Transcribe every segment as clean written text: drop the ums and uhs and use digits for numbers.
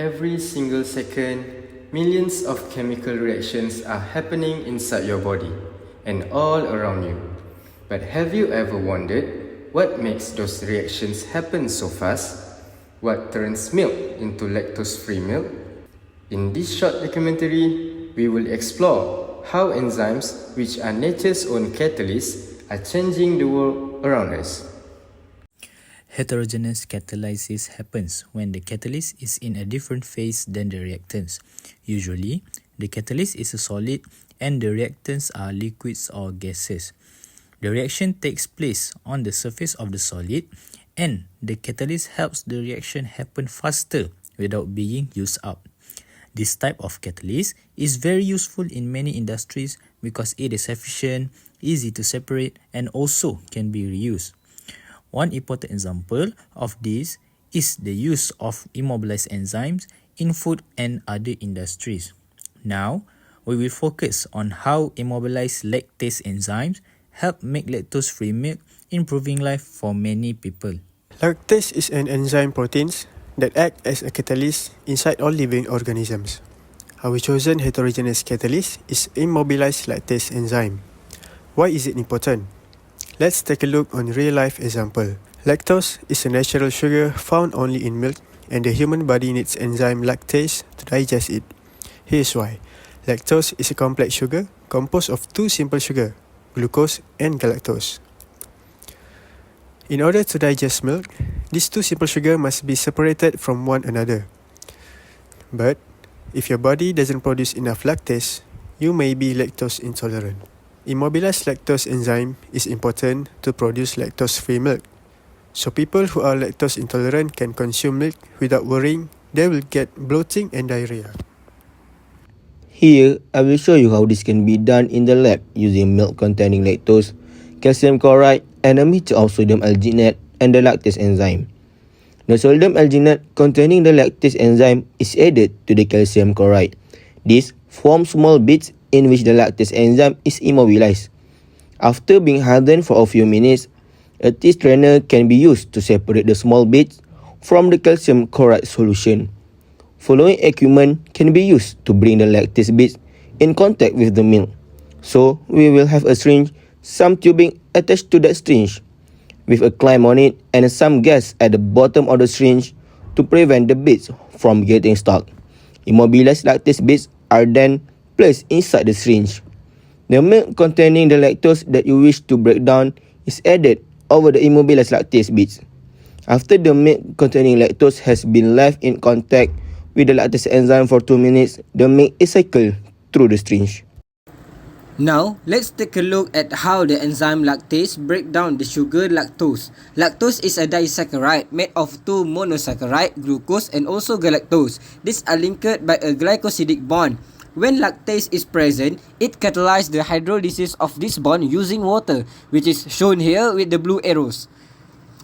Every single second, millions of chemical reactions are happening inside your body and all around you. But have you ever wondered what makes those reactions happen so fast? What turns milk into lactose-free milk? In this short documentary, we will explore how enzymes, which are nature's own catalysts, are changing the world around us. Heterogeneous catalysis happens when the catalyst is in a different phase than the reactants. Usually, the catalyst is a solid and the reactants are liquids or gases. The reaction takes place on the surface of the solid and the catalyst helps the reaction happen faster without being used up. This type of catalyst is very useful in many industries because it is efficient, easy to separate, and also can be reused. One important example of this is the use of immobilized enzymes in food and other industries. Now, we will focus on how immobilized lactase enzymes help make lactose-free milk, improving life for many people. Lactase is an enzyme protein that acts as a catalyst inside all living organisms. Our chosen heterogeneous catalyst is immobilized lactase enzyme. Why is it important? Let's take a look on real-life example. Lactose is a natural sugar found only in milk and the human body needs enzyme lactase to digest it. Here's why. Lactose is a complex sugar composed of two simple sugars, glucose and galactose. In order to digest milk, these two simple sugars must be separated from one another. But if your body doesn't produce enough lactase, you may be lactose intolerant. Immobilized lactose enzyme is important to produce lactose-free milk. So people who are lactose intolerant can consume milk without worrying they will get bloating and diarrhea. Here, I will show you how this can be done in the lab using milk containing lactose, calcium chloride, and a mixture of sodium alginate and the lactase enzyme. The sodium alginate containing the lactase enzyme is added to the calcium chloride. This forms small bits in which the lactase enzyme is immobilized. After being hardened for a few minutes, a teeth strainer can be used to separate the small bits from the calcium chloride solution. Following equipment can be used to bring the lactase bits in contact with the milk. So, we will have a syringe, some tubing attached to that syringe, with a clamp on it and some gas at the bottom of the syringe to prevent the bits from getting stuck. Immobilized lactase bits are then placed inside the syringe. The milk containing the lactose that you wish to break down is added over the immobilized lactase bits. After the milk containing lactose has been left in contact with the lactase enzyme for 2 minutes, the milk is cycled through the syringe. Now, let's take a look at how the enzyme lactase break down the sugar lactose. Lactose is a disaccharide made of two monosaccharides, glucose and also galactose. These are linked by a glycosidic bond. When lactase is present, it catalyzes the hydrolysis of this bond using water, which is shown here with the blue arrows.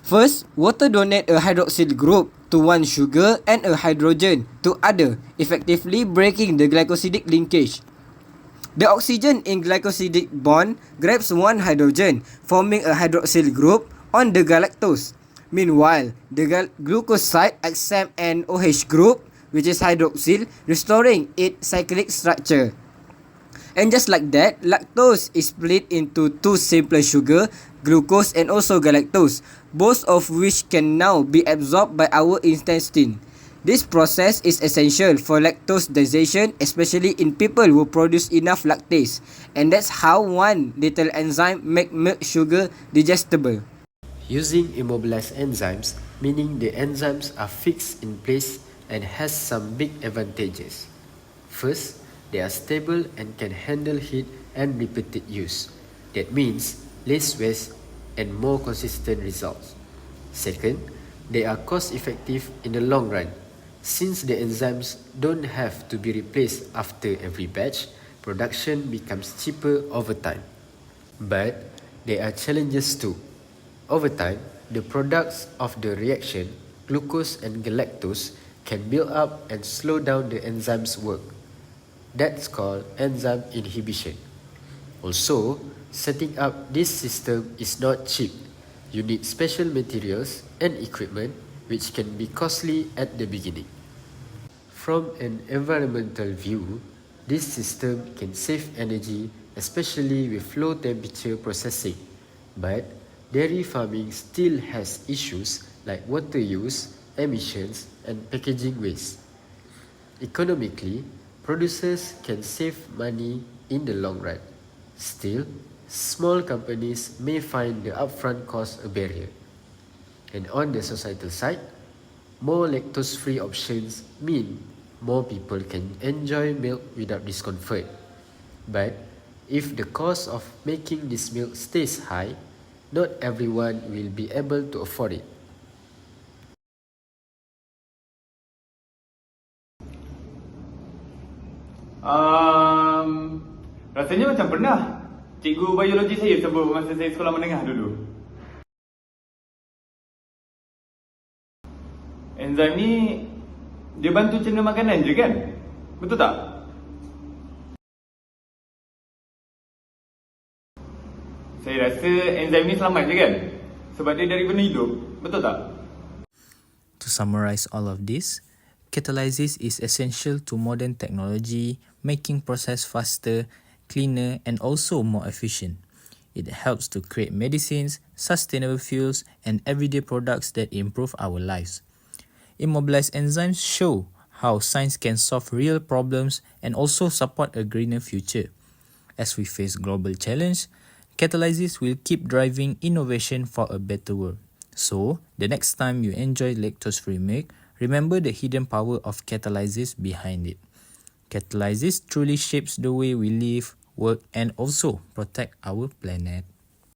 First, water donates a hydroxyl group to one sugar and a hydrogen to other, effectively breaking the glycosidic linkage. The oxygen in glycosidic bond grabs one hydrogen, forming a hydroxyl group on the galactose. Meanwhile, the glucose side accepts an OH group, which is hydroxyl, restoring its cyclic structure. And just like that, lactose is split into two simpler sugar, glucose and also galactose, both of which can now be absorbed by our intestine. This process is essential for lactose digestion, especially in people who produce enough lactase. And that's how one little enzyme makes milk sugar digestible. Using immobilized enzymes, meaning the enzymes are fixed in place and has some big advantages. First, they are stable and can handle heat and repeated use. That means less waste and more consistent results. Second, they are cost effective in the long run. Since the enzymes don't have to be replaced after every batch, production becomes cheaper over time. But there are challenges too. Over time, the products of the reaction, glucose and galactose, can build up and slow down the enzyme's work. That's called enzyme inhibition. Also, setting up this system is not cheap. You need special materials and equipment which can be costly at the beginning. From an environmental view, this system can save energy, especially with low temperature processing. But dairy farming still has issues like water use, emissions, and packaging waste. Economically, producers can save money in the long run. Still, small companies may find the upfront cost a barrier. And on the societal side, more lactose-free options mean more people can enjoy milk without discomfort. But if the cost of making this milk stays high, not everyone will be able to afford it. Rasanya macam pernah. Cikgu biologi saya sebut masa saya sekolah menengah dulu. Enzyme ni dia bantu cerna makanan je kan? Betul tak? Saya rasa enzyme ni selamat je kan? Sebab dia dari benda hidup. Betul tak? To summarize all of this, catalysis is essential to modern technology, making process faster, cleaner, and also more efficient. It helps to create medicines, sustainable fuels, and everyday products that improve our lives. Immobilized enzymes show how science can solve real problems and also support a greener future. As we face global challenge, catalysis will keep driving innovation for a better world. So, the next time you enjoy lactose-free milk, remember the hidden power of catalysis behind it. Catalysis truly shapes the way we live, work, and also protect our planet.